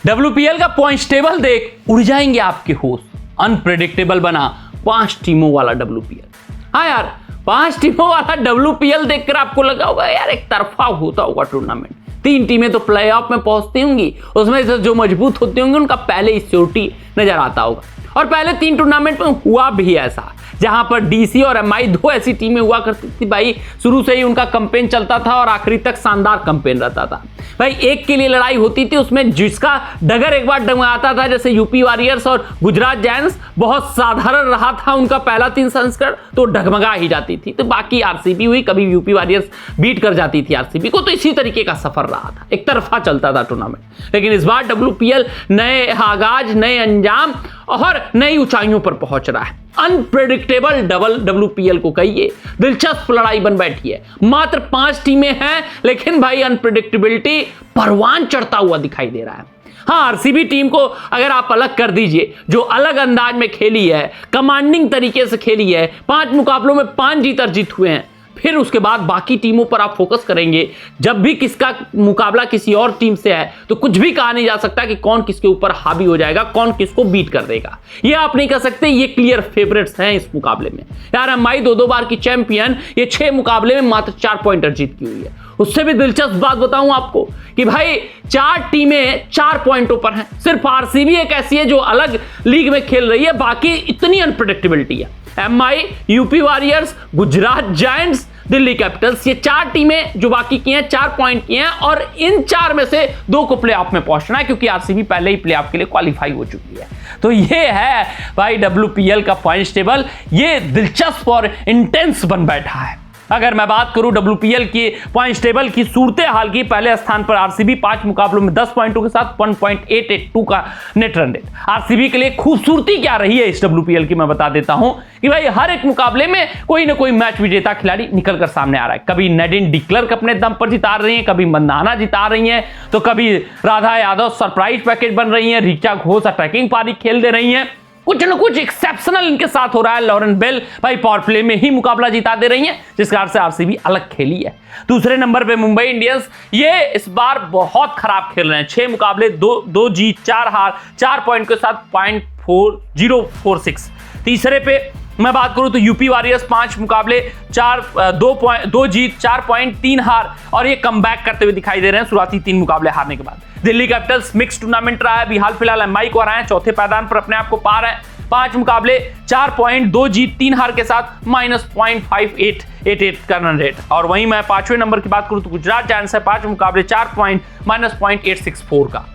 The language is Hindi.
WPL का पॉइंट्स टेबल देख उड़ जाएंगे आपके होश। अनप्रेडिक्टेबल बना 5 टीमों वाला WPL। हाँ यार, 5 टीमों वाला WPL देखकर आपको लगा होगा यार एक तरफा होता होगा टूर्नामेंट। 3 टीमें तो प्लेऑफ में पहुंचती होंगी, उसमें से जो मजबूत होती होंगी उनका पहले ही सिक्योरिटी नजर आता होगा। और पहले 3 टूर्नामेंट में हुआ भी ऐसा, जहां पर DC और MI 2 ऐसी टीमें हुआ करती थी भाई, शुरू से ही उनका कैंपेन चलता था और आखिरी तक शानदार कैंपेन रहता था भाई। एक के लिए लड़ाई होती थी, उसमें जिसका डगर एक बार डगमगाता था, जैसे यूपी वॉरियर्स और गुजरात जायंट्स, बहुत साधारण रहा था उनका पहला 3 संस्करण, तो डगमगा ही जाती थी। तो बाकी RCB हुई, कभी यूपी वॉरियर्स बीट कर जाती थी RCB को, तो इसी तरीके का सफर रहा था, एक तरफा चलता था टूर्नामेंट। लेकिन इस बार WPL नए आगाज, नए अंजाम और नई ऊंचाइयों पर पहुंच रहा है। अनप्रेडिक्टेबल WPL को कहिए, दिलचस्प लड़ाई बन बैठी है। मात्र 5 टीमें हैं, लेकिन भाई अनप्रेडिक्टेबिलिटी परवान चढ़ता हुआ दिखाई दे रहा है। हाँ, RCB टीम को अगर आप अलग कर दीजिए, जो अलग अंदाज में खेली है, कमांडिंग तरीके से खेली है, 5 मुकाबलों में 5 जीत अर्जित हुए हैं, फिर उसके बाद बाकी टीमों पर आप फोकस करेंगे। जब भी किसका मुकाबला किसी और टीम से है तो कुछ भी कहा नहीं जा सकता कि कौन किसके ऊपर हावी हो जाएगा, कौन किसको बीट कर देगा। ये आप नहीं कह सकते, ये क्लियर फेवरेट्स हैं इस मुकाबले में। यार MI 2 बार की चैंपियन, ये 6 मुकाबले में मात्र 4 पॉइंट अर्जित की हुई है। उससे भी दिलचस्प बात बताऊं आपको कि भाई 4 टीमें 4 पॉइंटों पर हैं। सिर्फ RCB एक ऐसी है जो अलग लीग में खेल रही है, बाकी इतनी अनप्रेडिक्टेबिलिटी है। MI, UP warriors, Gujarat giants, Delhi Capitals, ये 4 टीमें जो बाकी की हैं 4 पॉइंट की हैं, और इन 4 में से 2 को प्लेऑफ में पहुंचना है, क्योंकि RCB पहले ही प्लेऑफ के लिए क्वालिफाई हो चुकी है। तो ये है भाई WPL का पॉइंट्स टेबल, ये दिलचस्प और इंटेंस बन बैठा है। अगर मैं बात करूं WPL की पॉइंट्स टेबल की सूरत हाल की, पहले स्थान पर RCB 5 मुकाबलों में 10 पॉइंटों के साथ 1.882 का नेट रन रेट। RCB के लिए खूबसूरती क्या रही है इस WPL की मैं बता देता हूं कि भाई हर एक मुकाबले में कोई ना कोई मैच विजेता खिलाड़ी निकलकर सामने आ रहा है। कभी नैडिन डिक्लर्क अपने दम पर जिता रही हैं, कभी मंदाना जिता रही हैं, तो कभी राधा यादव सरप्राइज पैकेज बन रही हैं, ऋचा घोष अटैकिंग पारी खेल दे रही हैं। कुछ न कुछ एक्सेप्शनल इनके साथ हो रहा है। लॉरेन बेल भाई पावर प्ले में ही मुकाबला जिता दे रही हैं, जिस कारण से RCB अलग खेली है। दूसरे नंबर पे मुंबई इंडियंस, ये इस बार बहुत खराब खेल रहे हैं। 6 मुकाबले 2 जीत 4 हार, 4 पॉइंट के साथ 0.4046। तीसरे पे मैं बात करूं तो यूपी वॉरियर्स 5 मुकाबले 2 जीत 4 पॉइंट 3 हार, और ये कमबैक करते हुए दिखाई दे रहे हैं शुरुआती 3 मुकाबले हारने के बाद। दिल्ली कैपिटल्स मिक्स टूर्नामेंट रहा है, अभी हाल फिलहाल MI को हराए हैं, चौथे पायदान पर अपने आप को पा रहे हैं। 5 मुकाबले 4 पॉइंट 2 जीत 3 हार के साथ -0.5888 का रन रेट। और वहीं मैं 5वें नंबर की बात करूं तो गुजरात जायंट्स है, 5 मुकाबले 4 पॉइंट -0.864 का।